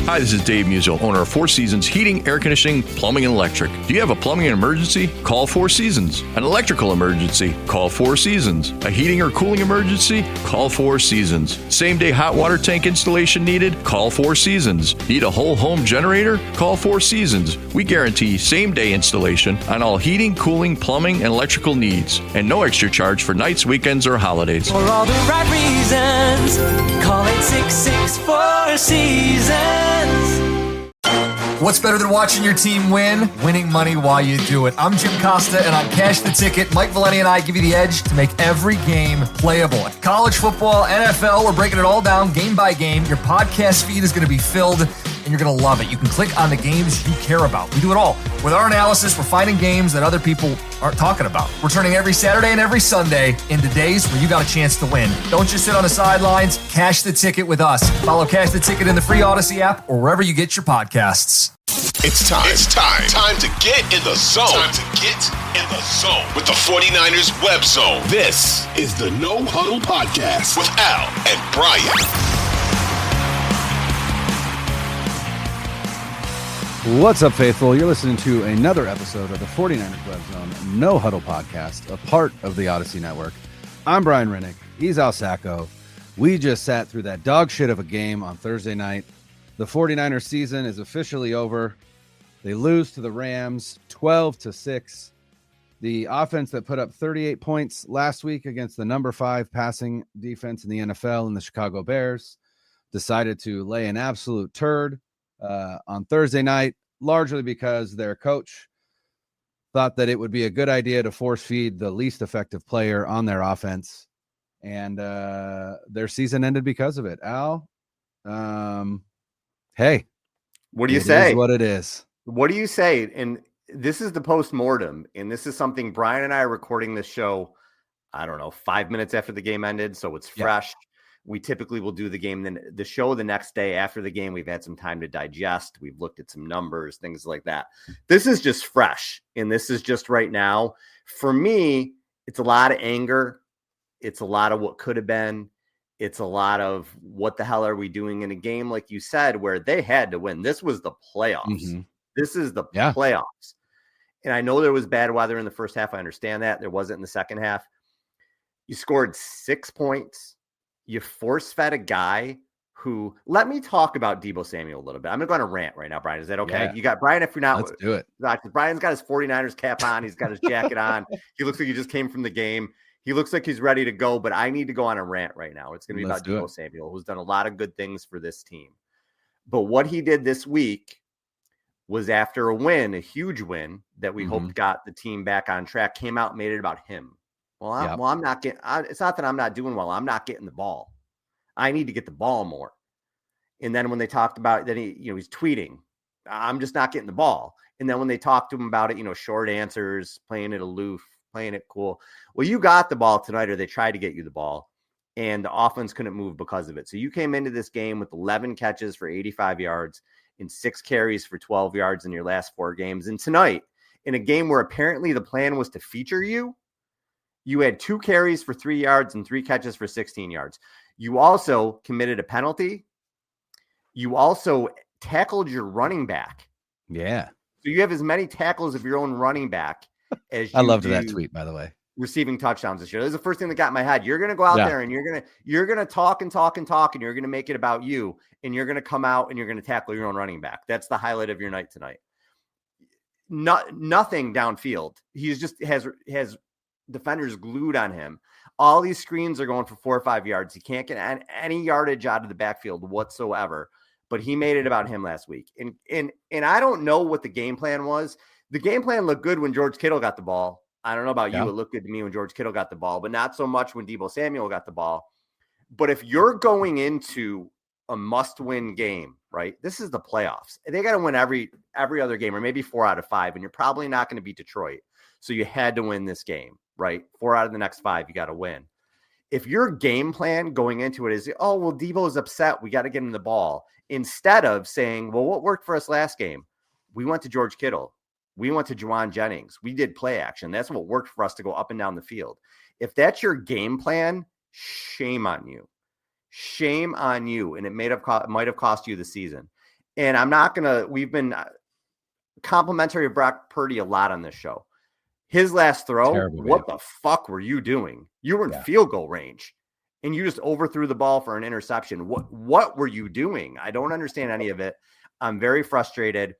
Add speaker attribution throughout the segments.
Speaker 1: Hi, this is Dave Musil, owner of Four Seasons Heating, Air Conditioning, Plumbing, and Electric. Do you have a plumbing emergency? Call Four Seasons. An electrical emergency? Call Four Seasons. A heating or cooling emergency? Call Four Seasons. Same-day hot water tank installation needed? Call Four Seasons. Need a whole home generator? Call Four Seasons. We guarantee same-day installation on all heating, cooling, plumbing, and electrical needs. And no extra charge for nights, weekends, or holidays.
Speaker 2: For all the right reasons, call 866-4 Seasons.
Speaker 3: What's better than watching your team win? Winning money while you do it. I'm Jim Costa, and on Cash the Ticket, Mike Valeni and I give you the edge to make every game playable. College football, NFL, we're breaking it all down game by game. Your podcast feed is going to be filled, and you're going to love it. You can click on the games you care about. We do it all. With our analysis, we're finding games that other people aren't talking about. We're turning every Saturday and every Sunday into days where you got a chance to win. Don't just sit on the sidelines. Cash the Ticket with us. Follow Cash the Ticket in the free Odyssey app or wherever you get your podcasts.
Speaker 4: It's time. Time to get in the zone. Time to get in the zone with the 49ers Web Zone. This is the No Huddle Podcast with Al and Brian.
Speaker 5: What's up, faithful? You're listening to another episode of the 49ers Web Zone No Huddle Podcast, a part of the Odyssey Network. I'm Brian Renick. He's Al Sacco. We just sat through that dog shit of a game on Thursday night. The 49ers season is officially over. They lose to the Rams 12-6. The offense that put up 38 points last week against the number 5 passing defense in the NFL and the Chicago Bears decided to lay an absolute turd on Thursday night, largely because their coach thought that it would be a good idea to force feed the least effective player on their offense. And their season ended because of it. Al, hey,
Speaker 6: what do you say?
Speaker 5: Is what it is.
Speaker 6: What do you say? And this is the post-mortem, and this is something Brian and I are recording this show, I don't know, 5 minutes after the game ended, so it's fresh. Yeah. We typically will do the game, then the show the next day after the game. We've had some time to digest. We've looked at some numbers, things like that. This is just fresh, and this is just right now. For me, it's a lot of anger. It's a lot of what could have been. It's a lot of what the hell are we doing in a game, like you said, where they had to win. This was the playoffs. Mm-hmm. This is the playoffs. And I know there was bad weather in the first half. I understand that. There wasn't in the second half. You scored 6 points. You force-fed a guy who – let me talk about Deebo Samuel a little bit. I'm going to go on a rant right now, Brian. Is that okay? Yeah. You got – Brian, if you're not –
Speaker 5: let's do it.
Speaker 6: Brian's got his 49ers cap on. He's got his jacket on. He looks like he just came from the game. He looks like he's ready to go, but I need to go on a rant right now. It's going to be about Deebo Samuel, who's done a lot of good things for this team. But what he did this week was after a win, a huge win that we hoped got the team back on track, came out and made it about him. Well, I'm not getting – it's not that I'm not doing well. I'm not getting the ball. I need to get the ball more. And then when they talked about it, then he's tweeting, I'm just not getting the ball. And then when they talked to him about it, short answers, playing it aloof, playing it cool. Well, you got the ball tonight, or they tried to get you the ball, and the offense couldn't move because of it. So you came into this game with 11 catches for 85 yards and 6 carries for 12 yards in your last 4 games. And tonight, in a game where apparently the plan was to feature you, you had 2 carries for 3 yards and 3 catches for 16 yards. You also committed a penalty. You also tackled your running back.
Speaker 5: Yeah.
Speaker 6: So you have as many tackles of your own running back as you
Speaker 5: I loved that tweet, by the way.
Speaker 6: Receiving touchdowns this year. This is the first thing that got in my head. You're going to go out there and you're going to talk and talk and talk, and you're going to make it about you, and you're going to come out and you're going to tackle your own running back. That's the highlight of your night tonight. Nothing downfield. He's just has defenders glued on him. All these screens are going for 4 or 5 yards. He can't get any yardage out of the backfield whatsoever. But he made it about him last week. And I don't know what the game plan was. The game plan looked good when George Kittle got the ball. I don't know about you. It looked good to me when George Kittle got the ball, but not so much when Deebo Samuel got the ball. But if you're going into a must-win game, right? This is the playoffs. They got to win every other game, or maybe 4 out of 5, and you're probably not going to beat Detroit. So you had to win this game, right? 4 out of the next 5, you got to win. If your game plan going into it is, oh, well, Deebo's upset, we got to get him the ball, instead of saying, well, what worked for us last game? We went to George Kittle. We went to Juwan Jennings. We did play action. That's what worked for us to go up and down the field. If that's your game plan, shame on you. Shame on you. And it might have cost you the season. And I'm not going to, we've been complimentary of Brock Purdy a lot on this show. His last throw,
Speaker 5: Terrible,
Speaker 6: what the fuck were you doing? You were in field goal range and you just overthrew the ball for an interception. What were you doing? I don't understand any of it. I'm very frustrated.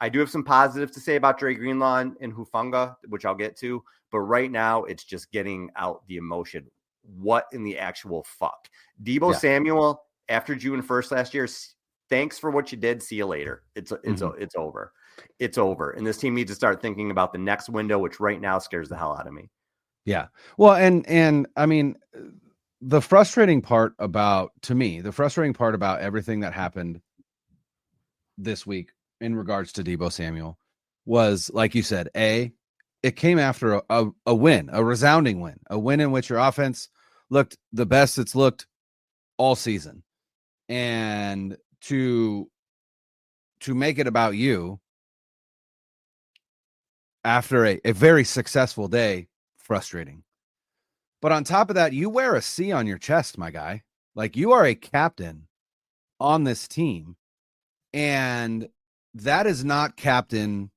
Speaker 6: I do have some positives to say about Dre Greenlaw and Hufanga, which I'll get to. But right now, it's just getting out the emotion. What in the actual fuck? Deebo Samuel, after June 1st last year, thanks for what you did. See you later. It's over. It's over. And this team needs to start thinking about the next window, which right now scares the hell out of me.
Speaker 5: Yeah. Well, and I mean, the frustrating part about everything that happened this week in regards to Deebo Samuel was, like you said, it came after a win, a resounding win, a win in which your offense looked the best it's looked all season. And to make it about you after a very successful day, frustrating. But on top of that, you wear a C on your chest, my guy. Like, you are a captain on this team, and that is not captain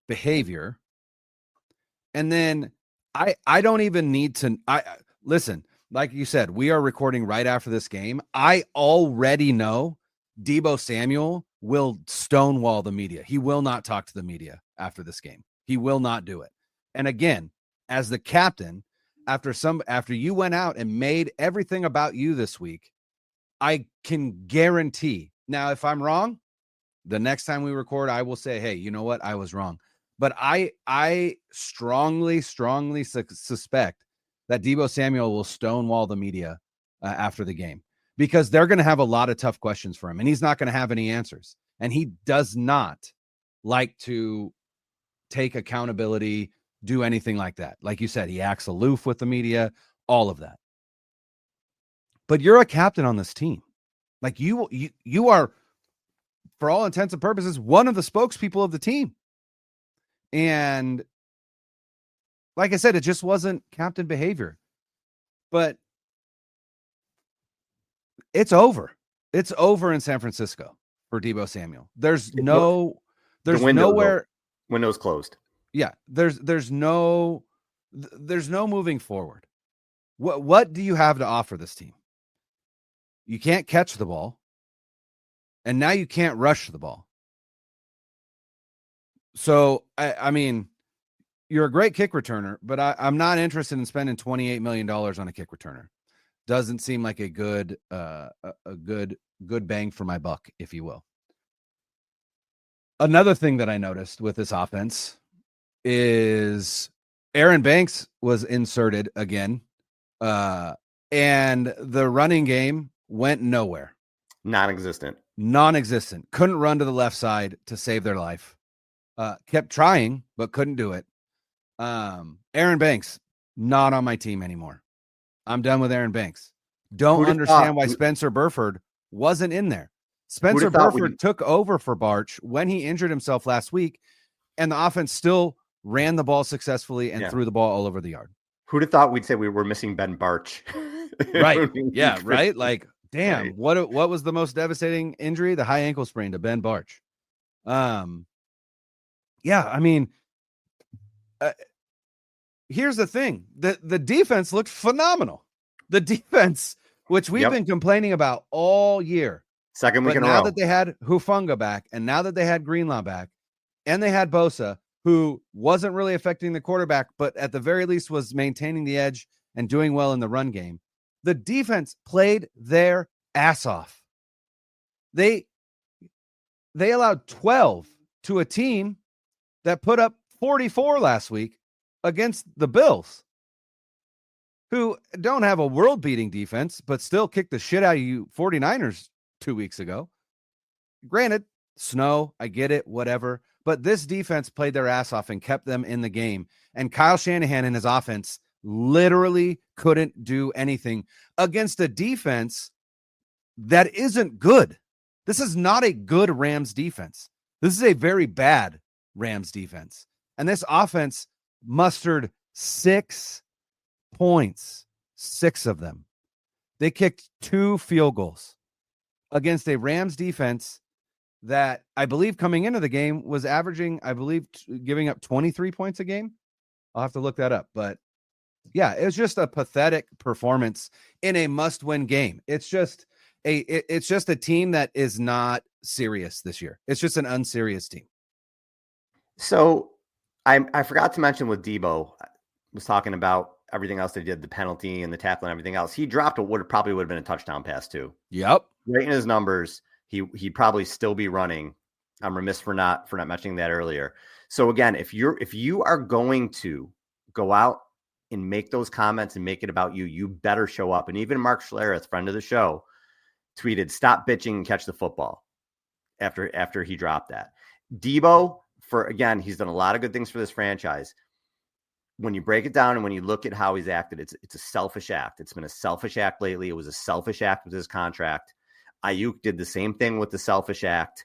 Speaker 5: behavior. And then I don't even need to listen, like you said, we are recording right after this game. I already know Deebo Samuel will stonewall the media. He will not talk to the media after this game. He will not do it. And again, as the captain, after you went out and made everything about you this week, I can guarantee. Now, if I'm wrong, the next time we record, I will say, hey, you know what? I was wrong. But I strongly suspect that Deebo Samuel will stonewall the media after the game, because they're going to have a lot of tough questions for him, and he's not going to have any answers. And he does not like to take accountability, do anything like that. Like you said, he acts aloof with the media, all of that. But you're a captain on this team. Like, you are, for all intents and purposes, one of the spokespeople of the team. And like I said, it just wasn't captain behavior. But it's over. It's over in San Francisco for Deebo Samuel. There's nowhere.
Speaker 6: Window's closed.
Speaker 5: Yeah, there's no moving forward. What do you have to offer this team? You can't catch the ball, and now you can't rush the ball. So I mean, you're a great kick returner, but I'm not interested in spending $28 million on a kick returner. Doesn't seem like a good bang for my buck, if you will. Another thing that I noticed with this offense is Aaron Banks was inserted again, and the running game went nowhere.
Speaker 6: Non-existent.
Speaker 5: Couldn't run to the left side to save their life. Kept trying, but couldn't do it. Aaron Banks, not on my team anymore. I'm done with Aaron Banks. Don't understand why Spencer Burford wasn't in there. Spencer Burford took over for Barch when he injured himself last week, and the offense still ran the ball successfully and threw the ball all over the yard.
Speaker 6: Who'd have thought we'd say we were missing Ben Barch?
Speaker 5: Right. Yeah, right? Like, damn, right. What was the most devastating injury? The high ankle sprain to Ben Barch. Yeah, I mean, here's the thing. The defense looked phenomenal. The defense, which we've been complaining about all year.
Speaker 6: Second week in a row.
Speaker 5: Now that they had Hufanga back, and now that they had Greenlaw back, and they had Bosa, who wasn't really affecting the quarterback, but at the very least was maintaining the edge and doing well in the run game, the defense played their ass off. They allowed 12 to a team that put up 44 last week against the Bills, who don't have a world-beating defense, but still kicked the shit out of you 49ers 2 weeks ago. Granted, snow, I get it, whatever. But this defense played their ass off and kept them in the game. And Kyle Shanahan and his offense literally couldn't do anything against a defense that isn't good. This is not a good Rams defense. This is a very bad Rams defense. And this offense mustered 6 points, 6 of them. They kicked 2 field goals against a Rams defense that I believe coming into the game was averaging, giving up 23 points a game. I'll have to look that up. But yeah, it was just a pathetic performance in a must-win game. It's just a team that is not serious this year. It's just an unserious team.
Speaker 6: So I forgot to mention with Deebo, I was talking about everything else they did, the penalty and the tackle and everything else. He dropped what probably would have been a touchdown pass too.
Speaker 5: Yep.
Speaker 6: Right in his numbers, he'd probably still be running. I'm remiss for not mentioning that earlier. So again, if you are going to go out and make those comments and make it about you, you better show up. And even Mark Schlereth, friend of the show, tweeted, "Stop bitching and catch the football," after he dropped that. Deebo, he's done a lot of good things for this franchise. When you break it down and when you look at how he's acted, it's a selfish act. It's been a selfish act lately. It was a selfish act with his contract. Ayuk did the same thing with the selfish act.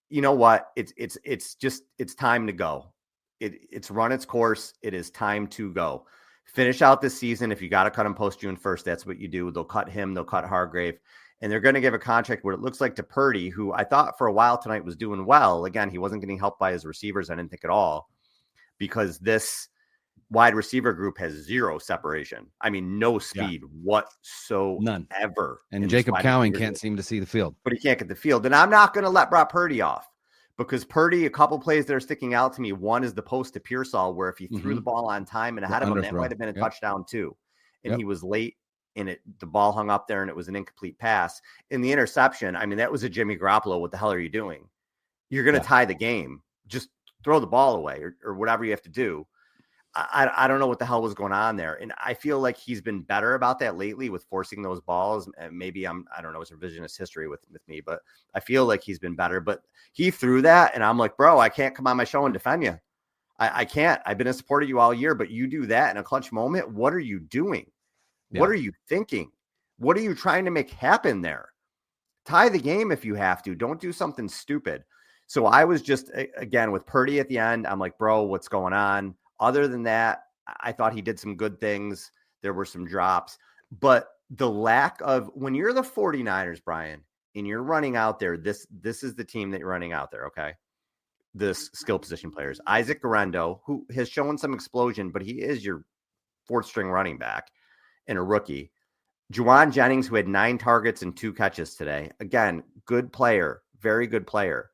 Speaker 6: You know what? It's time to go. It's run its course. It is time to go. Finish out this season. If you got to cut him post June 1st, that's what you do. They'll cut him. They'll cut Hargrave. And they're going to give a contract what it looks like to Purdy, who I thought for a while tonight was doing well. Again, he wasn't getting helped by his receivers, I didn't think at all, because this wide receiver group has zero separation. I mean, no speed whatsoever.
Speaker 5: None.
Speaker 6: Ever.
Speaker 5: And Jacob Cowing can't seem to see the field.
Speaker 6: But he can't get the field. And I'm not going to let Brock Purdy off, because Purdy, a couple plays that are sticking out to me. One is the post to Pearsall, where if he threw the ball on time and ahead of him, that might have been a touchdown too. And he was late. And the ball hung up there and it was an incomplete pass. In the interception, I mean, that was a Jimmy Garoppolo. What the hell are you doing? You're going to tie the game. Just throw the ball away or whatever you have to do. I don't know what the hell was going on there. And I feel like he's been better about that lately with forcing those balls. And maybe I don't know, it's revisionist history with me, but I feel like he's been better. But he threw that and I'm like, bro, I can't come on my show and defend you. I can't. I've been a supporter of you all year, but you do that in a clutch moment. What are you doing? Yeah. What are you thinking? What are you trying to make happen there? Tie the game if you have to. Don't do something stupid. So I was just, again, with Purdy at the end, I'm like, bro, what's going on? Other than that, I thought he did some good things. There were some drops. But the lack of, when you're the 49ers, Brian, and you're running out there, this is the team that you're running out there, okay? The skill position players. Isaac Guerendo, who has shown some explosion, but he is your fourth-string running back. And a rookie. Juwan Jennings, who had 9 targets and 2 catches today. Again, good player, very good player.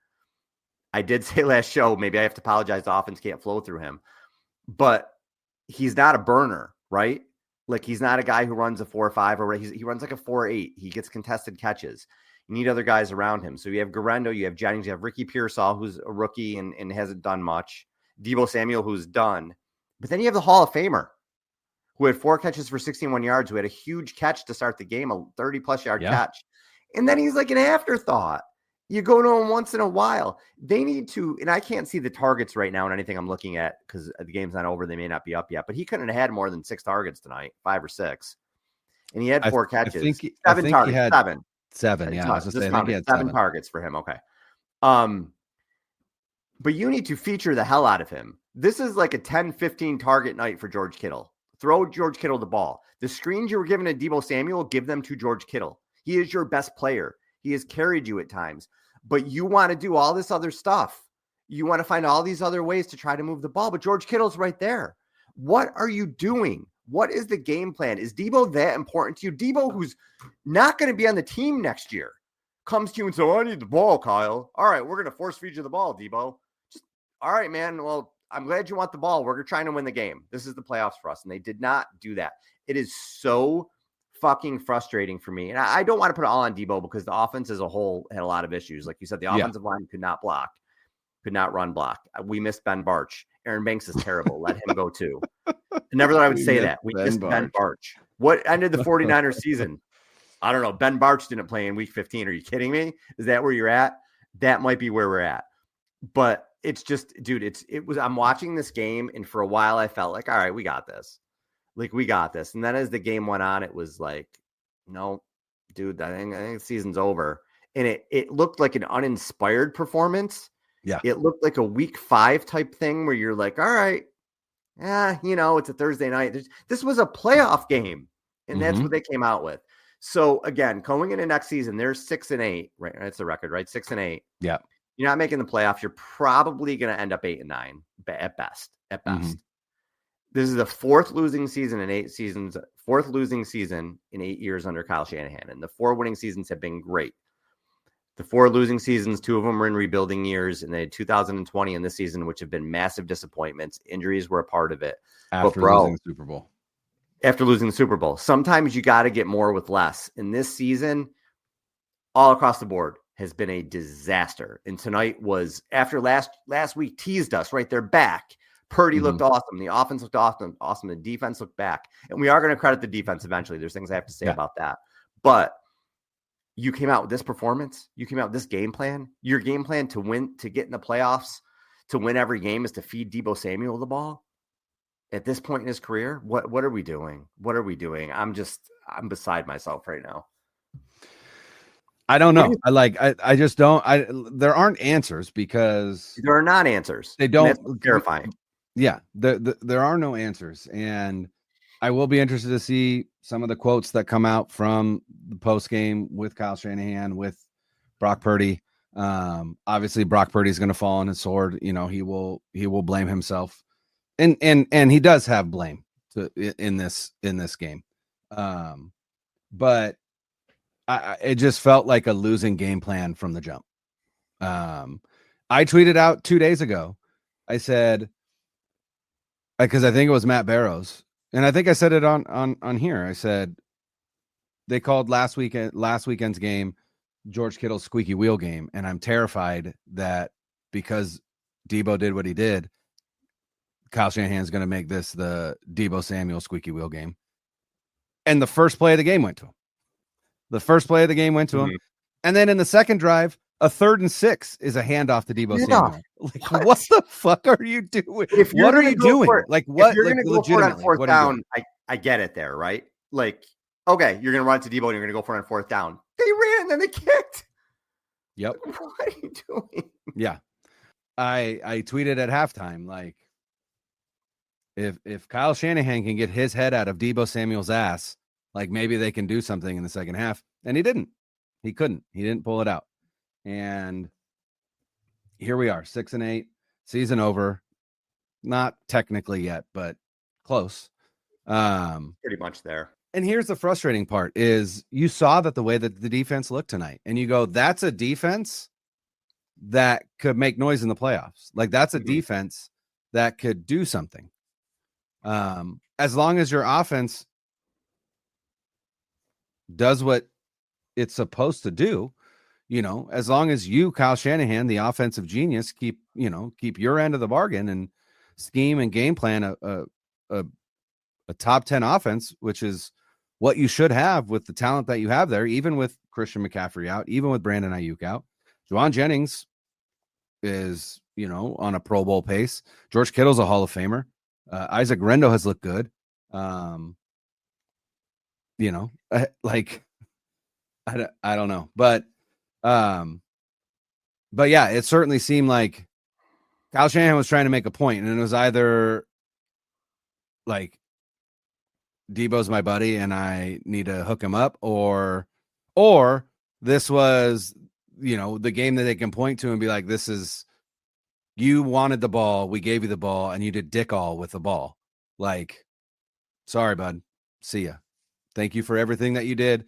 Speaker 6: I did say last show, maybe I have to apologize, the offense can't flow through him. But he's not a burner, right? Like, he's not a guy who runs a 4.5 or he runs like a 4.8. He gets contested catches. You need other guys around him. So you have Guerendo, you have Jennings, you have Ricky Pearsall, who's a rookie and hasn't done much. Deebo Samuel, who's done. But then you have the Hall of Famer, who had 4 catches for 61 yards, who had a huge catch to start the game, a 30-plus yard catch. And then he's like an afterthought. You go to him once in a while. They need to, and I can't see the targets right now in anything I'm looking at because the game's not over. They may not be up yet, but he couldn't have had more than 6 targets tonight, 5 or 6. And he had 4 catches. I think 7 targets.
Speaker 5: He had
Speaker 6: 7.
Speaker 5: 7, yeah. I was just saying, I think he had
Speaker 6: 7 targets for him. Okay. But you need to feature the hell out of him. This is like a 10, 15 target night for George Kittle. Throw George Kittle the ball. The screens you were given to Deebo Samuel, give them to George Kittle. He is your best player. He has carried you at times. But you want to do all this other stuff. You want to find all these other ways to try to move the ball. But George Kittle's right there. What are you doing? What is the game plan? Is Deebo that important to you? Deebo, who's not going to be on the team next year, comes to you and says, I need the ball, Kyle. All right, we're going to force feed you the ball, Deebo. Just, all right, man. Well, I'm glad you want the ball. We're trying to win the game. This is the playoffs for us. And they did not do that. It is so fucking frustrating for me. And I don't want to put it all on Deebo because the offense as a whole had a lot of issues. Like you said, the offensive line could not block, could not run block. We missed Ben Barch. Aaron Banks is terrible. Let him go too. I never thought I would say that. We missed Ben Barch. What ended the 49ers season? I don't know. Ben Barch didn't play in week 15. Are you kidding me? Is that where you're at? That might be where we're at. But it's just, dude, I'm watching this game, and for a while I felt like, all right, we got this. Like, we got this. And then as the game went on, it was like, no, dude, I think the season's over. And it looked like an uninspired performance. Yeah. It looked like a week 5 type thing where you're like, all right, it's a Thursday night. This was a playoff game. And that's what they came out with. So again, going into next season, they're 6-8, right? That's the record, right? 6-8.
Speaker 5: Yeah.
Speaker 6: You're not making the playoffs. You're probably going to end up 8-9 at best. This is the fourth losing season in 8 seasons, fourth losing season in 8 years under Kyle Shanahan. And the 4 winning seasons have been great. The 4 losing seasons, 2 of them were in rebuilding years, and they had 2020 and this season, which have been massive disappointments. Injuries were a part of it.
Speaker 5: After losing the Super Bowl.
Speaker 6: After losing the Super Bowl. Sometimes you got to get more with less. In this season, all across the board has been a disaster. And tonight was, after last week teased us, right? They're back. Purdy looked awesome. The offense looked awesome. The defense looked back. And we are going to credit the defense eventually. There's things I have to say about that. But you came out with this performance. You came out with this game plan. Your game plan to win, to get in the playoffs, to win every game is to feed Deebo Samuel the ball. At this point in his career, what are we doing? What are we doing? I'm beside myself right now.
Speaker 5: I don't know. I just don't. There aren't answers because
Speaker 6: there are not answers.
Speaker 5: They don't.
Speaker 6: That's terrifying.
Speaker 5: Yeah, there are no answers, and I will be interested to see some of the quotes that come out from the post game with Kyle Shanahan, with Brock Purdy. Obviously, Brock Purdy is going to fall on his sword. You know, he will blame himself, and he does have blame in this game. But it just felt like a losing game plan from the jump. I tweeted out 2 days ago. I said, because I think it was Matt Barrows, and I think I said it on here. I said they called last weekend's game George Kittle's squeaky wheel game, and I'm terrified that because Deebo did what he did, Kyle Shanahan's going to make this the Deebo Samuel squeaky wheel game. And the first play of the game went to him.
Speaker 6: Mm-hmm.
Speaker 5: And then in the second drive, a 3rd and 6 is a handoff to Deebo Samuel. Like, what the fuck are you doing? What are you doing? Like, what?
Speaker 6: If you're going to go for it on fourth down,
Speaker 5: I
Speaker 6: get it there, right? Like, okay, you're going to run to Deebo and you're going to go for it on fourth down. They ran and then they kicked.
Speaker 5: Yep.
Speaker 6: What are you doing?
Speaker 5: Yeah. I tweeted at halftime, like, if Kyle Shanahan can get his head out of Deebo Samuel's ass, like maybe they can do something in the second half. And he didn't. He couldn't. He didn't pull it out. And here we are, 6-8, season over. Not technically yet, but close.
Speaker 6: Pretty much there.
Speaker 5: And here's the frustrating part is you saw that the way that the defense looked tonight, and you go, that's a defense that could make noise in the playoffs. Like, that's a defense that could do something. As long as your offense does what it's supposed to do, you know, as long as you, Kyle Shanahan, the offensive genius, keep your end of the bargain and scheme and game plan a top 10 offense, which is what you should have with the talent that you have there, even with Christian McCaffrey out, even with Brandon Ayuk out. Juwan Jennings is, on a Pro Bowl pace. George Kittle's a Hall of Famer. Isaac Rendo has looked good. I don't know, but yeah, it certainly seemed like Kyle Shanahan was trying to make a point, and it was either like Deebo's my buddy and I need to hook him up, or this was, the game that they can point to and be like, this is, you wanted the ball, we gave you the ball, and you did dick all with the ball. Like, sorry, bud. See ya. Thank you for everything that you did,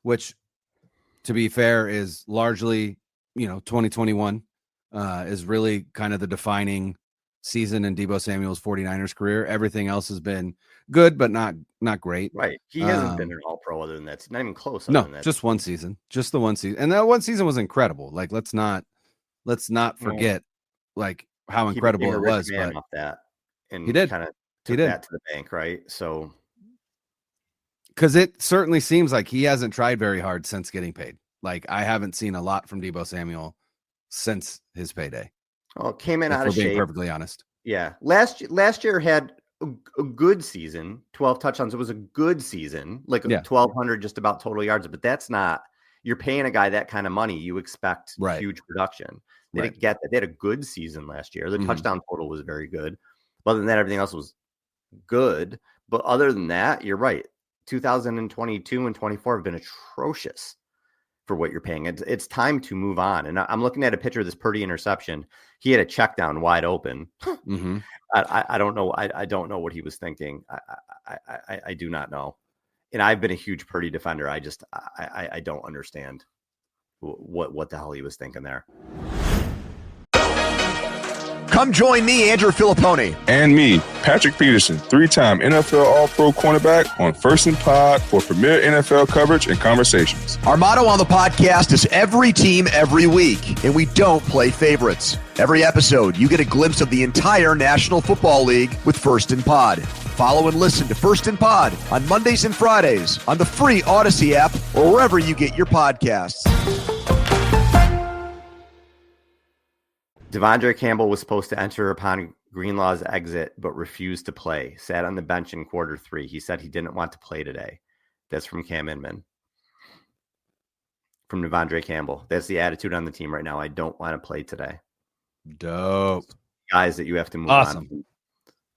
Speaker 5: which, to be fair, is largely, 2021 is really kind of the defining season in Deebo Samuel's 49ers career. Everything else has been good, but not great.
Speaker 6: Right. He hasn't been an all-pro other than that. It's not even close.
Speaker 5: No, just one season. Just the one season. And that one season was incredible. Like, let's not forget like how incredible it was.
Speaker 6: But off that, and
Speaker 5: he did
Speaker 6: kind of took that to the bank, right? So,
Speaker 5: because it certainly seems like he hasn't tried very hard since getting paid. Like, I haven't seen a lot from Deebo Samuel since his payday.
Speaker 6: Oh, came in out of shape.
Speaker 5: Being perfectly honest.
Speaker 6: Yeah, last year had a good season, 12 touchdowns. It was a good season, like 1,200 just about total yards. But that's not. You're paying a guy that kind of money. You expect huge production. They didn't get that. They had a good season last year. The touchdown total was very good. Other than that, everything else was good. But other than that, you're right. 2022 and 24 have been atrocious for what you're paying. It's time to move on. And I'm looking at a picture of this Purdy interception. He had a check down wide open.
Speaker 5: Mm-hmm.
Speaker 6: I don't know. I don't know what he was thinking. I do not know. And I've been a huge Purdy defender. I don't understand what the hell he was thinking there.
Speaker 7: Come join me, Andrew Filippone.
Speaker 8: And me, Patrick Peterson, 3-time NFL All-Pro cornerback on First and Pod for premier NFL coverage and conversations.
Speaker 7: Our motto on the podcast is every team, every week, and we don't play favorites. Every episode, you get a glimpse of the entire National Football League with First and Pod. Follow and listen to First and Pod on Mondays and Fridays on the free Odyssey app or wherever you get your podcasts.
Speaker 6: Devondre Campbell was supposed to enter upon Greenlaw's exit, but refused to play. Sat on the bench in quarter 3. He said he didn't want to play today. That's from Cam Inman. From Devondre Campbell. That's the attitude on the team right now. I don't want to play today.
Speaker 5: Dope.
Speaker 6: Guys that you have to move
Speaker 5: on.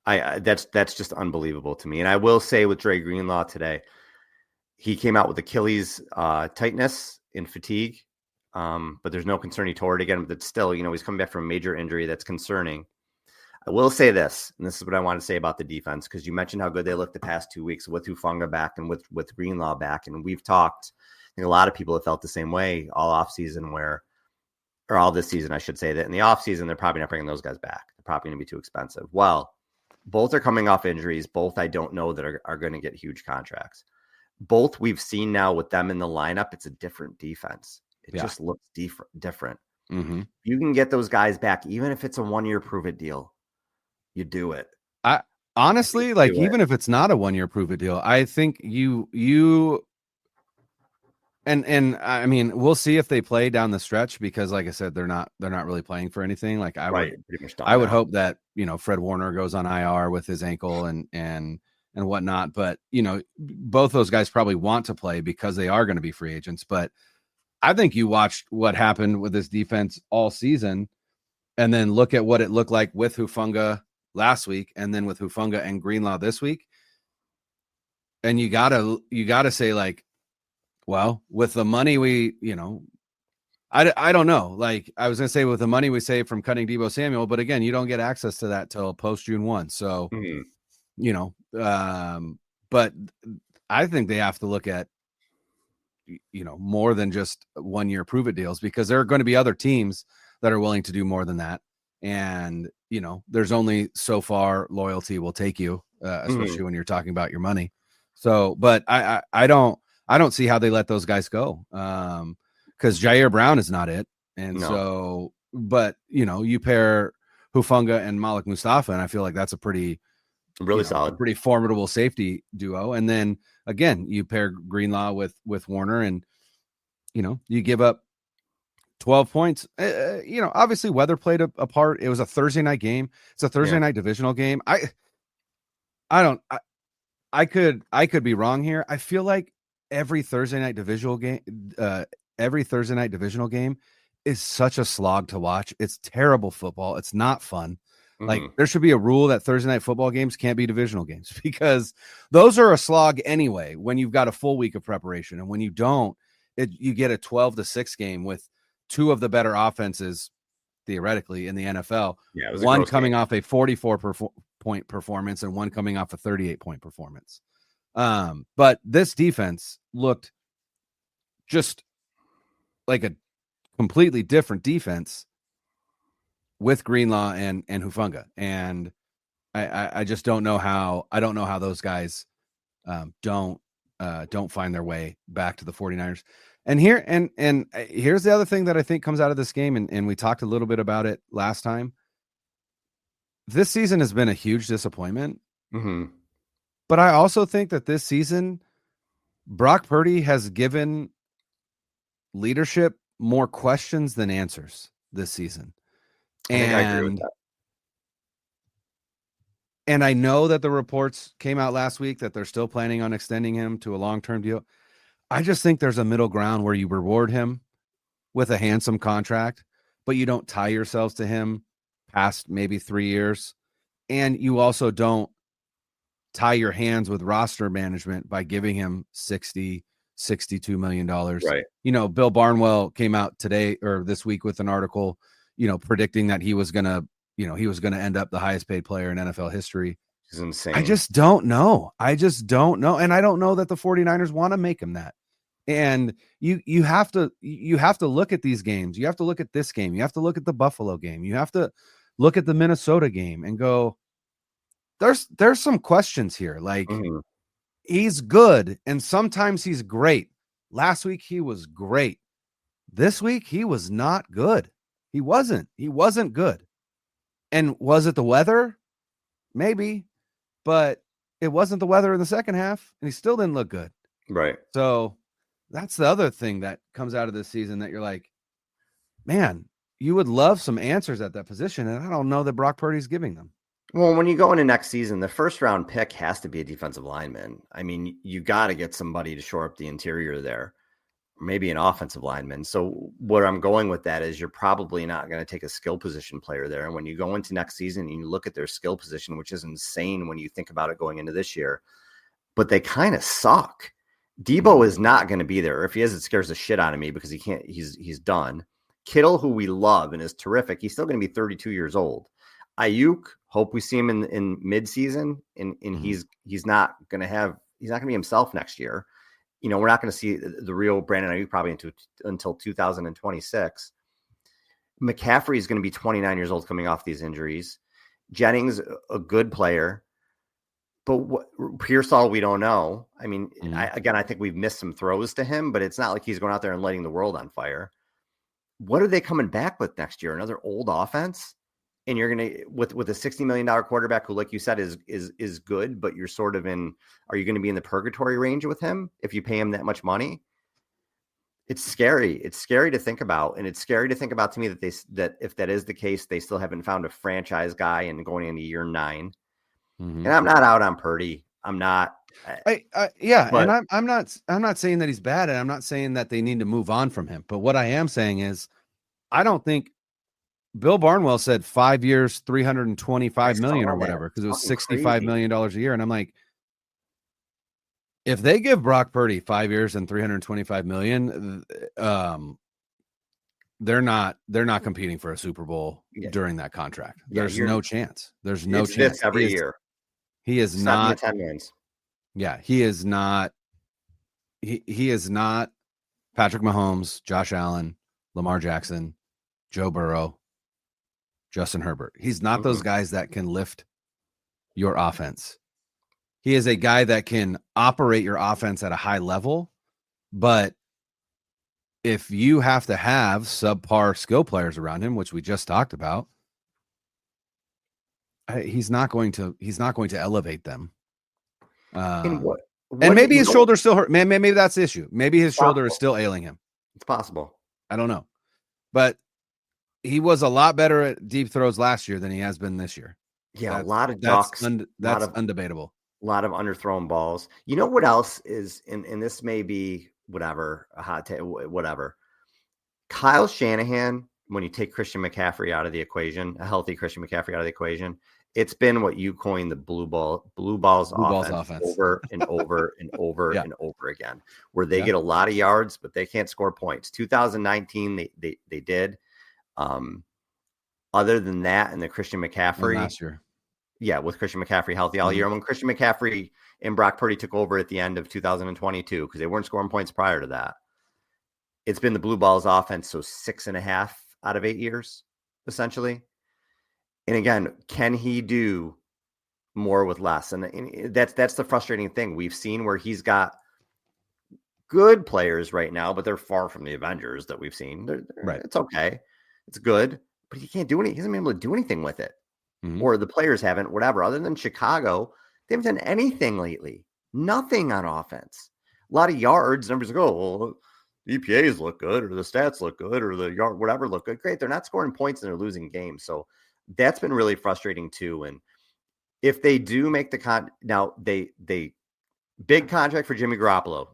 Speaker 6: That's just unbelievable to me. And I will say with Dre Greenlaw today, he came out with Achilles tightness and fatigue. But there's no concern he tore it again. But still, he's coming back from a major injury. That's concerning. I will say this, and this is what I want to say about the defense, because you mentioned how good they looked the past 2 weeks with Hufanga back and with Greenlaw back. And we've talked, I think a lot of people have felt the same way all this season, I should say, that in the offseason, they're probably not bringing those guys back. They're probably going to be too expensive. Well, both are coming off injuries. Both I don't know that are going to get huge contracts. Both we've seen now with them in the lineup, it's a different defense. It just looks different.
Speaker 5: Mm-hmm.
Speaker 6: You can get those guys back, even if it's a 1-year prove-it deal. You do it.
Speaker 5: I honestly, even if it's not a 1-year prove-it deal, I think you and I mean, we'll see if they play down the stretch, because, like I said, they're not really playing for anything. Like I would hope that Fred Warner goes on IR with his ankle and whatnot. But both those guys probably want to play because they are going to be free agents. But I think you watched what happened with this defense all season, and then look at what it looked like with Hufanga last week, and then with Hufanga and Greenlaw this week. And you gotta say, like, well, with the money I don't know. Like I was gonna say, with the money we saved from cutting Deebo Samuel, but again, you don't get access to that till post June 1. So, but I think they have to look at more than just 1-year prove it deals, because there are going to be other teams that are willing to do more than that. And, there's only so far loyalty will take you, especially when you're talking about your money. So, but I don't see how they let those guys go. Cause Jair Brown is not it. And so, but you pair Hufanga and Malik Mustafa, and I feel like that's a pretty solid, pretty formidable safety duo. And then again, you pair Greenlaw with Warner, and you give up 12 points. Obviously weather played a part. It was a Thursday night game. It's a Thursday night divisional game. I could be wrong here. I feel like every Thursday night divisional game is such a slog to watch. It's terrible football. It's not fun. Like there should be a rule that Thursday night football games can't be divisional games, because those are a slog anyway, when you've got a full week of preparation. And when you don't, you get a 12-6 game with two of the better offenses theoretically in the NFL. Yeah, one coming off a 44-point performance and one coming off a 38-point performance. But this defense looked just like a completely different defense with Greenlaw and Hufanga. And I just don't know how those guys don't find their way back to the 49ers. And here's the other thing that I think comes out of this game, and we talked a little bit about it last time. This season has been a huge disappointment.
Speaker 6: Mm-hmm.
Speaker 5: But I also think that this season, Brock Purdy has given leadership more questions than answers this season. And
Speaker 6: I agree with that.
Speaker 5: And I know that the reports came out last week that they're still planning on extending him to a long-term deal. I just think there's a middle ground where you reward him with a handsome contract, but you don't tie yourselves to him past maybe 3 years. And you also don't tie your hands with roster management by giving him $62 million.
Speaker 6: Right.
Speaker 5: Bill Barnwell came out today or this week with an article, predicting that he was going to end up the highest paid player in NFL history.
Speaker 6: It's insane.
Speaker 5: I just don't know. And I don't know that the 49ers want to make him that. And you have to look at these games. You have to look at this game. You have to look at the Buffalo game. You have to look at the Minnesota game and go, there's some questions here. Like, he's good, and sometimes he's great. Last week he was great. This week he was not good. He wasn't good. And was it the weather? Maybe, but it wasn't the weather in the second half, and he still didn't look good.
Speaker 6: Right.
Speaker 5: So that's the other thing that comes out of this season that you're like, man, you would love some answers at that position, and I don't know that Brock Purdy's giving them.
Speaker 6: Well, when you go into next season, the first round pick has to be a defensive lineman. I mean, you got to get somebody to shore up the interior there, maybe an offensive lineman. So where I'm going with that is you're probably not going to take a skill position player there. And when you go into next season and you look at their skill position, which is insane when you think about it going into this year, but they kind of suck. Deebo is not going to be there. If he is, it scares the shit out of me because he can't, he's done. Kittle, who we love and is terrific, he's still going to be 32 years old. Ayuk, hope we see him in mid-season, and he's not going to be himself next year. We're not going to see the real Brandon Ayuk probably until 2026. McCaffrey is going to be 29 years old coming off these injuries. Jennings, a good player, but Pearsall, we don't know. I mean, I think we've missed some throws to him, but it's not like he's going out there and lighting the world on fire. What are they coming back with next year? Another old offense? And you're going to, with a $60 million quarterback who, like you said, is good, but you're sort of are you going to be in the purgatory range with him if you pay him that much money? It's scary. It's scary to think about. And it's scary to think about to me that if that is the case, they still haven't found a franchise guy and going into year 9. And I'm not out on Purdy. I'm not.
Speaker 5: And I'm not saying that he's bad, and I'm not saying that they need to move on from him. But what I am saying is, I don't think Bill Barnwell said 5 years, $325 million or whatever, because it was $65 million a year. And I'm like, if they give Brock Purdy 5 years and $325 million, they're not competing for a Super Bowl during that contract. There's no chance. There's no chance.
Speaker 6: This every year.
Speaker 5: He is not
Speaker 6: 10 wins.
Speaker 5: Yeah, he is not. He is not Patrick Mahomes, Josh Allen, Lamar Jackson, Joe Burrow, Justin Herbert. He's not those guys that can lift your offense. He is a guy that can operate your offense at a high level, but if you have to have subpar skill players around him, which we just talked about, he's not going to elevate them. And maybe his shoulder still hurt. Man, maybe that's the issue. Maybe his shoulder is still ailing him.
Speaker 6: It's possible.
Speaker 5: I don't know, but he was a lot better at deep throws last year than he has been this year.
Speaker 6: Yeah, a lot of ducks.
Speaker 5: That's undebatable.
Speaker 6: A lot of underthrown balls. You know what else is, and this may be whatever, a hot take, whatever. Kyle Shanahan, when you take Christian McCaffrey out of the equation, a healthy Christian McCaffrey out of the equation, it's been what you coined the blue balls offense over and over and over and over again, where they get a lot of yards, but they can't score points. 2019, they did. Other than that, and the Christian McCaffrey
Speaker 5: last year.
Speaker 6: Yeah, with Christian McCaffrey healthy all year. When Christian McCaffrey and Brock Purdy took over at the end of 2022, because they weren't scoring points prior to that, it's been the blue balls offense, so 6.5 out of 8 years, essentially. And again, can he do more with less? And that's the frustrating thing. We've seen where he's got good players right now, but they're far from the Avengers that we've seen. Right. It's okay. It's good, but he can't do anything. He hasn't been able to do anything with it. Or the players haven't, whatever. Other than Chicago, they haven't done anything lately. Nothing on offense. A lot of yards. Numbers go, well, the EPAs look good, or the stats look good, or the yard, whatever look good. Great. They're not scoring points and they're losing games. So that's been really frustrating too. And if they do make now they big contract for Jimmy Garoppolo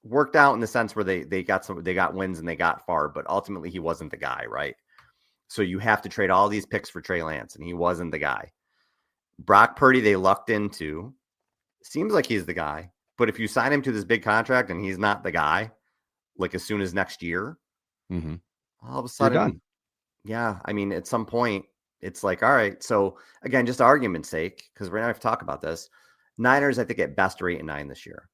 Speaker 6: worked out in the sense where they got wins and they got far, but ultimately he wasn't the guy, right? So you have to trade all these picks for Trey Lance, and he wasn't the guy. Brock Purdy, they lucked into, seems like he's the guy. But if you sign him to this big contract and he's not the guy, like as soon as next year, all of a sudden, yeah, I mean, at some point, it's like, all right. So again, just argument's sake, because we're not going to talk about this. Niners, I think at best are 8-9 this year.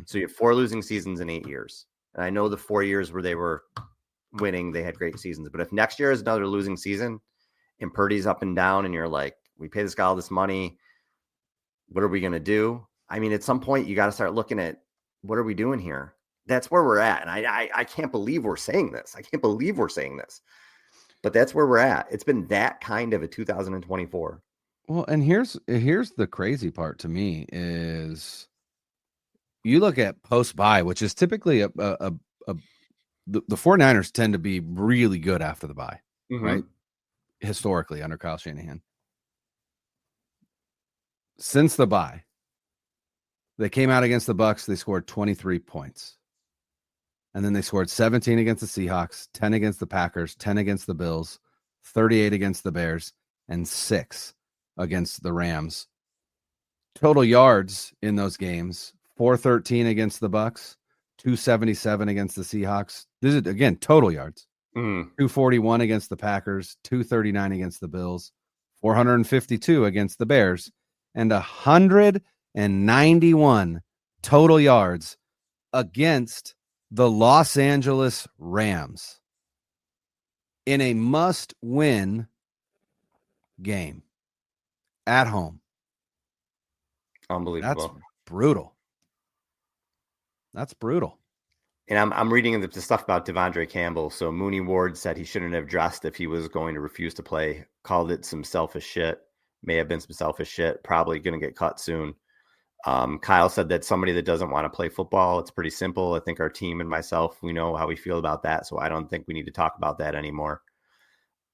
Speaker 6: So you have 4 losing seasons in 8 years. And I know the 4 years where they were winning, they had great seasons. But if next year is another losing season and Purdy's up and down and you're like, we pay this guy all this money, what are we going to do? I mean, at some point, you got to start looking at what are we doing here? That's where we're at. And I can't believe we're saying this. But that's where we're at. It's been that kind of a 2024.
Speaker 5: Well, and here's the crazy part to me is you look at post-bye, which is typically the 49ers tend to be really good after the bye, right? Historically under Kyle Shanahan. Since the bye, they came out against the Bucs, they scored 23 points. And then they scored 17 against the Seahawks, 10 against the Packers, 10 against the Bills, 38 against the Bears, and 6 against the Rams. Total yards in those games, 413 against the Bucs, 277 against the Seahawks. This is, again, total yards. 241 against the Packers, 239 against the Bills, 452 against the Bears, and 191 total yards against the Los Angeles Rams in a must-win game at home.
Speaker 6: Unbelievable.
Speaker 5: That's brutal. That's brutal.
Speaker 6: And I'm reading the stuff about Devondre Campbell. So Mooney Ward said he shouldn't have dressed if he was going to refuse to play. Called it some selfish shit. May have been some selfish shit. Probably going to get cut soon. Kyle said that somebody that doesn't want to play football, it's pretty simple. I think our team and myself, we know how we feel about that. So I don't think we need to talk about that anymore.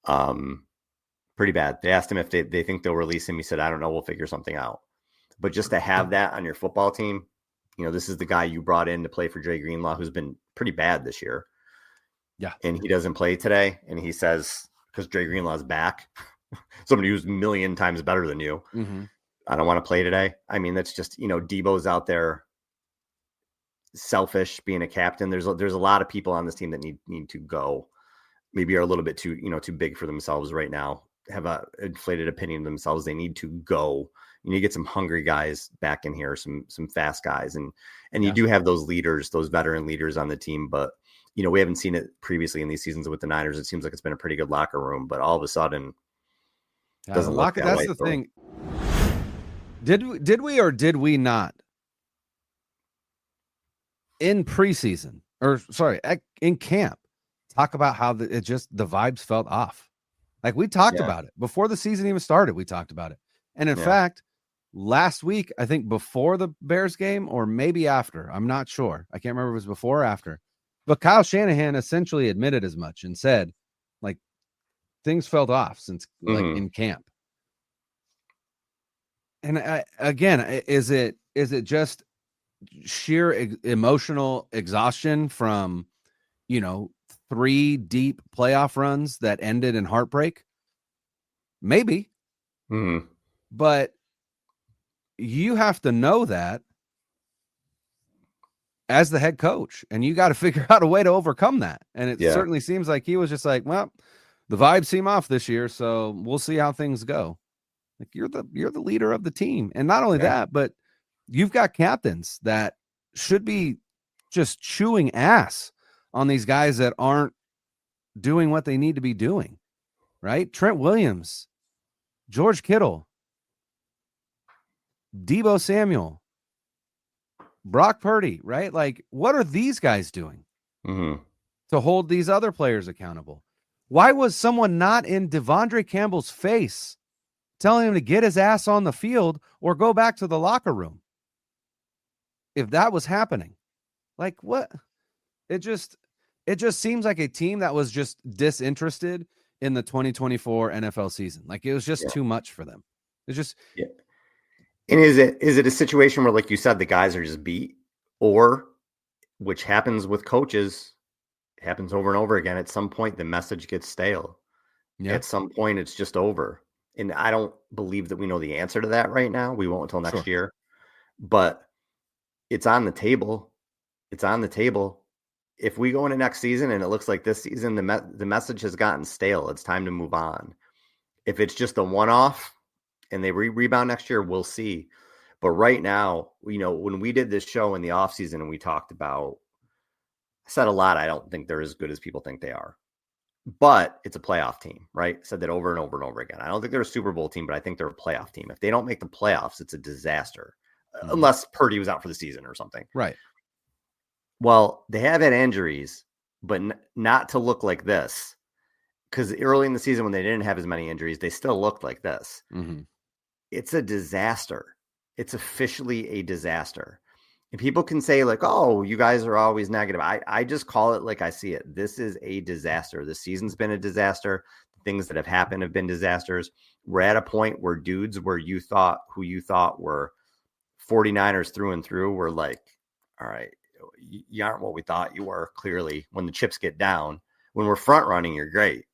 Speaker 6: Pretty bad. They asked him if they think they'll release him. He said, I don't know. We'll figure something out. But just to have that on your football team, this is the guy you brought in to play for Dre Greenlaw, who's been pretty bad this year.
Speaker 5: Yeah.
Speaker 6: And he doesn't play today. And he says, because Dre Greenlaw's back, somebody who's a million times better than you. I don't want to play today. I mean, that's just, Deebo's out there selfish being a captain. There's a lot of people on this team that need to go. Maybe are a little bit too big for themselves right now, have a inflated opinion of themselves. They need to go. You need to get some hungry guys back in here, some fast guys. And you do have those leaders, those veteran leaders on the team, but we haven't seen it previously in these seasons with the Niners. It seems like it's been a pretty good locker room, but all of a sudden doesn't look that
Speaker 5: that's
Speaker 6: way.
Speaker 5: That's the thing. Did we or did we not in preseason in camp talk about how the vibes felt off? Like we talked about it before the season even started. We talked about it. And in fact, last week, I think before the Bears game or maybe after, I'm not sure. I can't remember if it was before or after, but Kyle Shanahan essentially admitted as much and said like things felt off since like in camp. And again, is it just sheer emotional exhaustion from, 3 deep playoff runs that ended in heartbreak? Maybe. But you have to know that as the head coach, and you got to figure out a way to overcome that. And it certainly seems like he was just like, well, the vibes seem off this year, so we'll see how things go. Like you're the leader of the team. And not only that, but you've got captains that should be just chewing ass on these guys that aren't doing what they need to be doing, right? Trent Williams, George Kittle, Deebo Samuel, Brock Purdy, right? Like, what are these guys doing to hold these other players accountable? Why was someone not in Devondre Campbell's face telling him to get his ass on the field or go back to the locker room? If that was happening, like what? It just seems like a team that was just disinterested in the 2024 NFL season. Like it was just too much for them. It's just,
Speaker 6: And is it a situation where, like you said, the guys are just beat, or which happens with coaches, happens over and over again. At some point, the message gets stale. At some point, it's just over. And I don't believe that we know the answer to that right now. We won't until next year. but it's on the table. It's on the table. If we go into next season and it looks like this season, the message has gotten stale. It's time to move on. If it's just a one-off and they rebound next year, we'll see. But right now, when we did this show in the offseason and we talked about, I said a lot, I don't think they're as good as people think they are. But it's a playoff team, right? I said that over and over and over again. I don't think they're a Super Bowl team, but I think they're a playoff team. If they don't make the playoffs, it's a disaster. Unless Purdy was out for the season or something.
Speaker 5: Right.
Speaker 6: Well, they have had injuries, but not to look like this. Because early in the season when they didn't have as many injuries, they still looked like this.
Speaker 5: Mm-hmm.
Speaker 6: It's a disaster. It's officially a disaster. And people can say like, oh, you guys are always negative. I just call it like I see it. This is a disaster. The season's been a disaster. The things that have happened have been disasters. We're at a point where dudes who you thought were 49ers through and through were like, all right, you aren't what we thought you were, clearly. When the chips get down, when we're front running, you're great.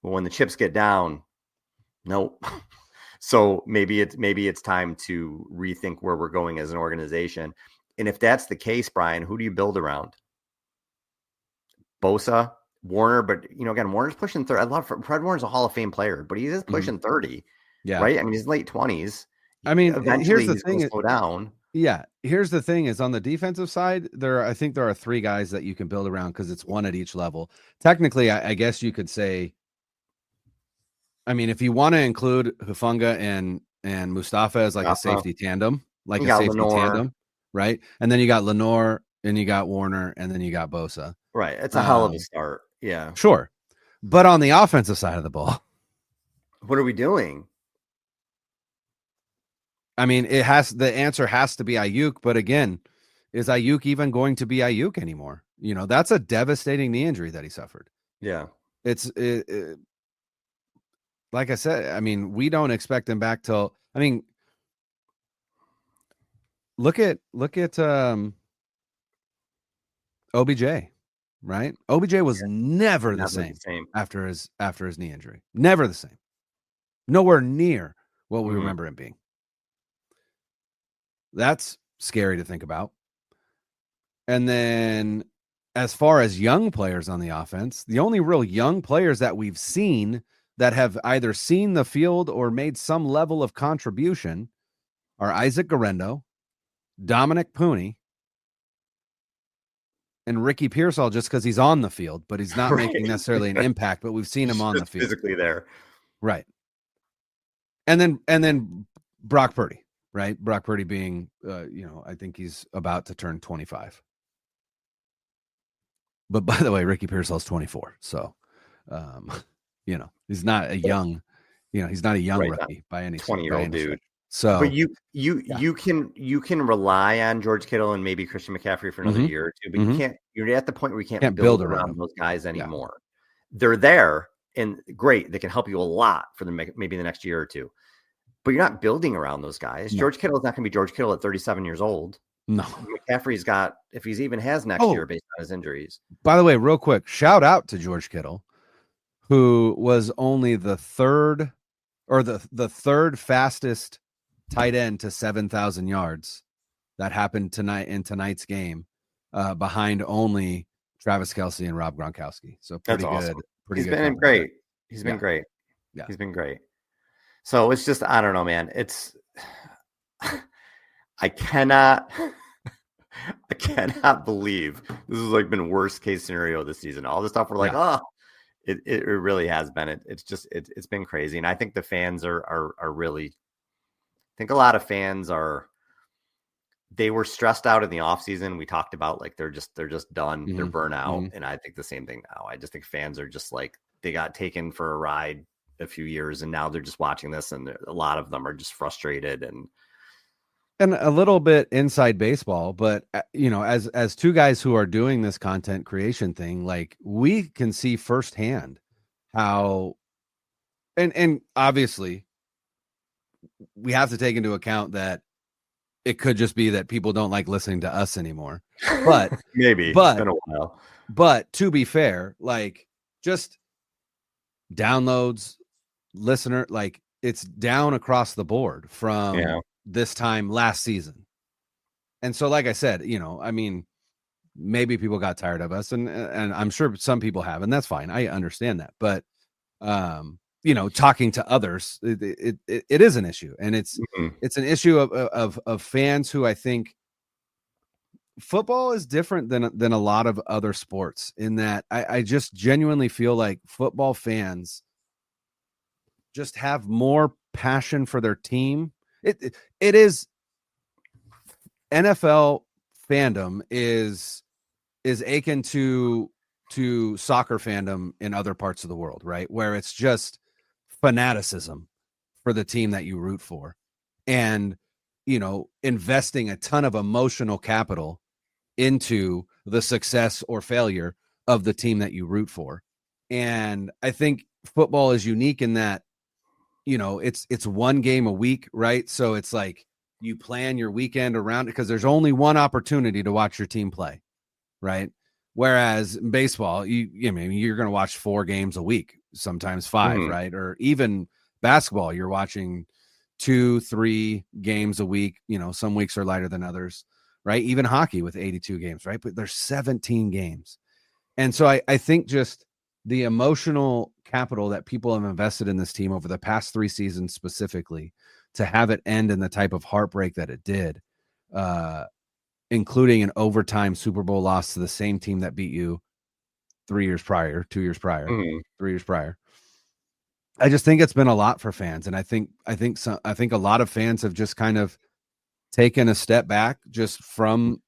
Speaker 6: But when the chips get down, nope. So maybe it's time to rethink where we're going as an organization. And if that's the case, Brian, who do you build around? Bosa, Warner, but again, Warner's pushing 30. I love Fred Warner's a Hall of Fame player, but he is pushing 30.
Speaker 5: Yeah.
Speaker 6: Right? I mean, he's late 20s.
Speaker 5: I mean,
Speaker 6: eventually
Speaker 5: here's the
Speaker 6: he's
Speaker 5: thing:
Speaker 6: going to slow down.
Speaker 5: Yeah, here's the thing: is on the defensive side, I think there are 3 guys that you can build around because it's one at each level. Technically, I guess you could say. I mean, if you want to include Hufanga and Mustafa as like a safety tandem, tandem, right? And then you got Lenore, and you got Warner, and then you got Bosa.
Speaker 6: Right, it's a hell of a start. Yeah,
Speaker 5: sure. But on the offensive side of the ball,
Speaker 6: what are we doing?
Speaker 5: I mean, the answer has to be Ayuk, but again, is Ayuk even going to be Ayuk anymore? That's a devastating knee injury that he suffered.
Speaker 6: Yeah.
Speaker 5: Like I said, I mean, we don't expect him back till, I mean, look at OBJ, right? OBJ was never the same after his knee injury. Never the same. Nowhere near what we remember him being. That's scary to think about. And then as far as young players on the offense, the only real young players that we've seen that have either seen the field or made some level of contribution are Isaac Garendo, Dominic Pooney, and Ricky Pearsall, just because he's on the field, but he's not making necessarily an impact, but we've seen him on the field.
Speaker 6: Physically there.
Speaker 5: Right. And then Brock Purdy, right? Brock Purdy being, I think he's about to turn 25. But by the way, Ricky Pearsall's 24. So, he's not a young, rookie by any
Speaker 6: 20-year-old dude.
Speaker 5: So,
Speaker 6: but you can rely on George Kittle and maybe Christian McCaffrey for another year or two, but you're at the point where you can't build around those guys anymore. Yeah. They're there and great. They can help you a lot for maybe the next year or two, but you're not building around those guys. No. George Kittle is not going to be George Kittle at 37 years old.
Speaker 5: No.
Speaker 6: McCaffrey's got, if he's even has next year based on his injuries.
Speaker 5: By the way, real quick, shout out to George Kittle, who was only the third fastest tight end to 7,000 yards. That happened tonight in tonight's game, behind only Travis Kelce and Rob Gronkowski. So pretty good.
Speaker 6: Awesome.
Speaker 5: Pretty
Speaker 6: He's
Speaker 5: good.
Speaker 6: Been great. He's been great.
Speaker 5: Yeah.
Speaker 6: He's been great. So it's just, I don't know, man. It's, I cannot believe this has like been worst case scenario this season. All the stuff we're like, it really has been. It's been crazy. And I think the fans are really, I think a lot of fans they were stressed out in the offseason. We talked about like, they're just done. Mm-hmm. They're burnt out. Mm-hmm. And I think the same thing now. I just think fans are just like, they got taken for a ride a few years and now they're just watching this. And a lot of them are just frustrated and
Speaker 5: a little bit inside baseball, but as two guys who are doing this content creation thing, like we can see firsthand how, and obviously we have to take into account that it could just be that people don't like listening to us anymore, but
Speaker 6: maybe, it's been a while.
Speaker 5: But to be fair, like just downloads, listener, like it's down across the board from this time last season, And so, like I said, I mean, maybe people got tired of us, and I'm sure some people have, and that's fine. I understand that. But, talking to others, it is an issue, and it's an issue of fans who I think football is different than a lot of other sports in that I just genuinely feel like football fans just have more passion for their team. It is NFL fandom is akin to soccer fandom in other parts of the world, right? Where it's just fanaticism for the team that you root for, and investing a ton of emotional capital into the success or failure of the team that you root for. And I think football is unique in that, it's one game a week, right? So it's like you plan your weekend around it because there's only one opportunity to watch your team play, right? Whereas in baseball, you're going to watch 4 games a week, sometimes 5, right? Or even basketball, you're watching 2-3 games a week. Some weeks are lighter than others, right? Even hockey with 82 games, right? But there's 17 games. And so I think just the emotional capital that people have invested in this team over the past 3 seasons specifically, to have it end in the type of heartbreak that it did, including an overtime Super Bowl loss to the same team that beat you 2 years prior. 3 years prior. I just think it's been a lot for fans. And I think a lot of fans have just kind of taken a step back just from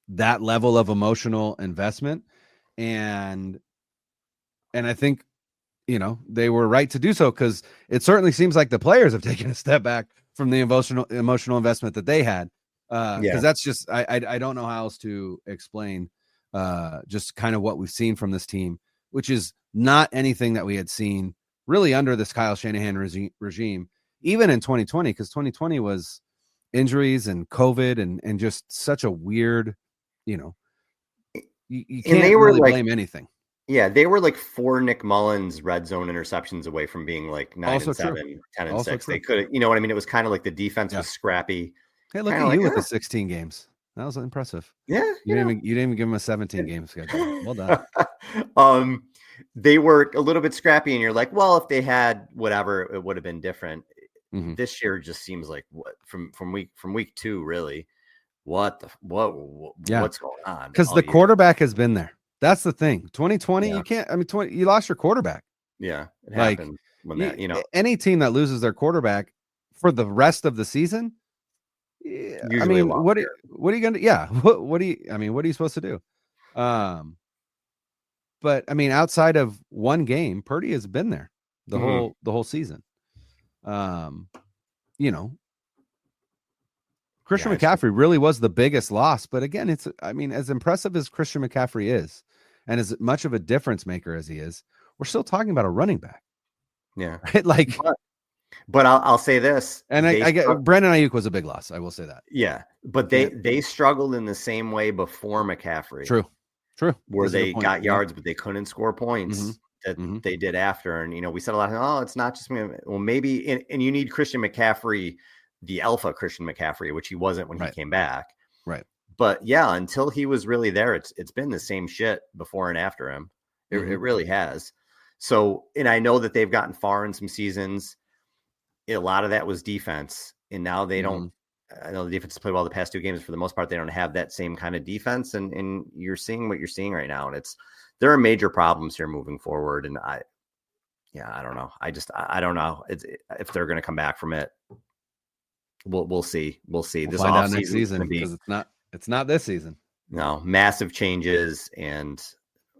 Speaker 5: that level of emotional investment. And I think, they were right to do so, because it certainly seems like the players have taken a step back from the emotional investment that they had. Because that's just, I don't know how else to explain just kind of what we've seen from this team, which is not anything that we had seen really under this Kyle Shanahan regime, even in 2020, because 2020 was injuries and COVID and just such a weird, you can't really blame anything.
Speaker 6: Yeah, they were like 4 Nick Mullins red zone interceptions away from being like 9-7, 10-6. They could, what I mean? It was kind of like the defense was scrappy.
Speaker 5: Hey, look at you with the 16 games. That was impressive.
Speaker 6: Yeah,
Speaker 5: you didn't even give them a 17 game schedule. Well done.
Speaker 6: They were a little bit scrappy, and you're like, well, if they had whatever, it would have been different. This year just seems like from week 2, really. What's going on?
Speaker 5: Because the quarterback has been there. That's the thing. 2020, you can't. I mean, you lost your quarterback.
Speaker 6: Yeah, it happened when that.
Speaker 5: Any team that loses their quarterback for the rest of the season. I mean, what are you going to? Yeah, what are you supposed to do? But I mean, outside of one game, Purdy has been there the whole season. Christian McCaffrey really was the biggest loss, but again, as impressive as Christian McCaffrey is, and as much of a difference maker as he is, we're still talking about a running back.
Speaker 6: Yeah,
Speaker 5: right? Like,
Speaker 6: but I'll say this,
Speaker 5: and I get Brandon Ayuk was a big loss. I will say that.
Speaker 6: Yeah, but they struggled in the same way before McCaffrey.
Speaker 5: True.
Speaker 6: Where they got yards, but they couldn't score points that they did after. And we said a lot of, it's not just me. Well, maybe, and you need Christian McCaffrey, the alpha Christian McCaffrey, which he wasn't when he came back.
Speaker 5: Right.
Speaker 6: But yeah, until he was really there, it's been the same shit before and after him. It really has. So, and I know that they've gotten far in some seasons. A lot of that was defense, and now they don't. I know the defense has played well the past 2 games. For the most part, they don't have that same kind of defense, and you're seeing what you're seeing right now. And there are major problems here moving forward. And I don't know. I don't know if they're going to come back from it. We'll see. We'll see.
Speaker 5: We'll find out next season, because it's not this season.
Speaker 6: No, massive changes, and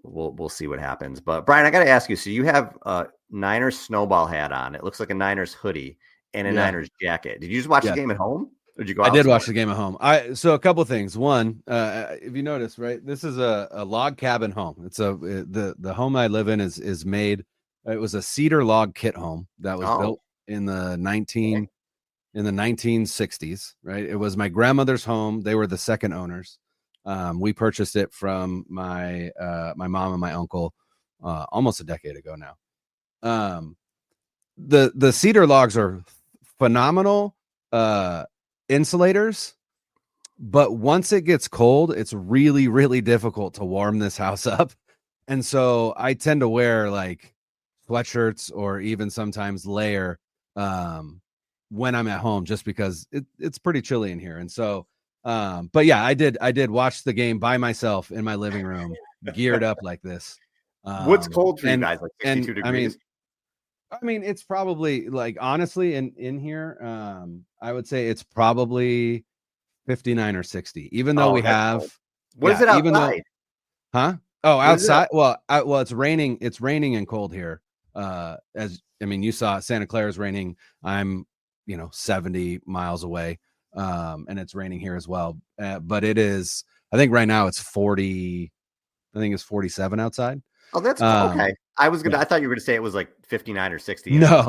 Speaker 6: we'll see what happens. But Brian, I got to ask you. So you have a Niners snowball hat on. It looks like a Niners hoodie and a Niners jacket. Did you just watch the game at home? Or did you go?
Speaker 5: I did watch the game at home. So a couple things. One, if you notice, right, this is a log cabin home. It's the home I live in is made. It was a cedar log kit home that was built in the 1960s. Right. It was my grandmother's home. They were the second owners. We purchased it from my mom and my uncle almost a decade ago now. The cedar logs are phenomenal insulators, But once it gets cold, it's really, really difficult to warm this house up. And so I tend to wear like sweatshirts or even sometimes layer when I'm at home, just because it's pretty chilly in here. And so, but yeah, I did watch the game by myself in my living room, geared up like this.
Speaker 6: What's cold for you guys? Like 62 degrees?
Speaker 5: I mean, it's probably like, honestly, in here, I would say it's probably 59 or 60, even though we have
Speaker 6: cold. What is it outside?
Speaker 5: Outside. Well, it's raining. It's raining and cold here. You saw Santa Clara's raining. I'm 70 miles away, and it's raining here as well. But it is, I think right now it's 40. I think it's 47 outside.
Speaker 6: Oh, that's okay. I thought you were going to say it was like 59 or 60.
Speaker 5: No.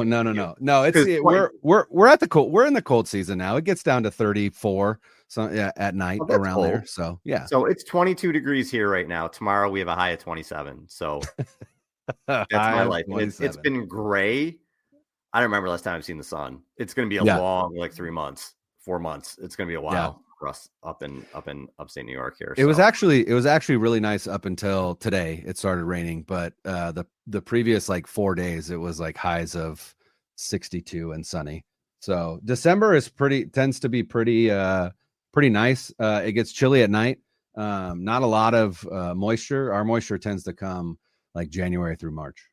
Speaker 5: We're at the cold. We're in the cold season now. It gets down to 34. So at night around cold. There. So yeah.
Speaker 6: So it's 22 degrees here right now. Tomorrow we have a high of 27. So that's my life. It's been gray. I don't remember last time I've seen the sun. It's going to be a long, like 3 months, 4 months. It's going to be a while for us up in upstate New York here.
Speaker 5: It was actually really nice up until today. It started raining, but the previous like 4 days, it was like highs of 62 and sunny. So December tends to be pretty nice. It gets chilly at night. Not a lot of moisture. Our moisture tends to come like January through March.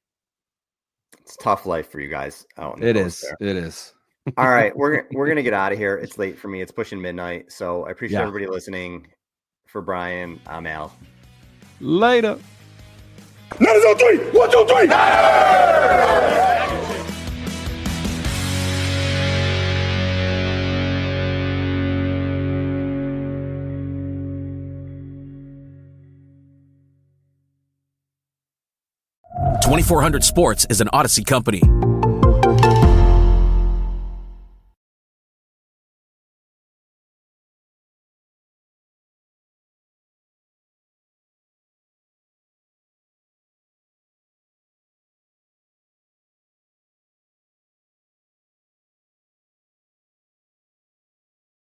Speaker 6: It's tough life for you guys.
Speaker 5: It is.
Speaker 6: All right, we're gonna get out of here. It's late for me. It's pushing midnight. So I appreciate everybody listening. For Brian, I'm Al.
Speaker 5: Later.
Speaker 4: 9 is on 3. 1, 2, 3.
Speaker 9: .2400 Sports is an Odyssey company.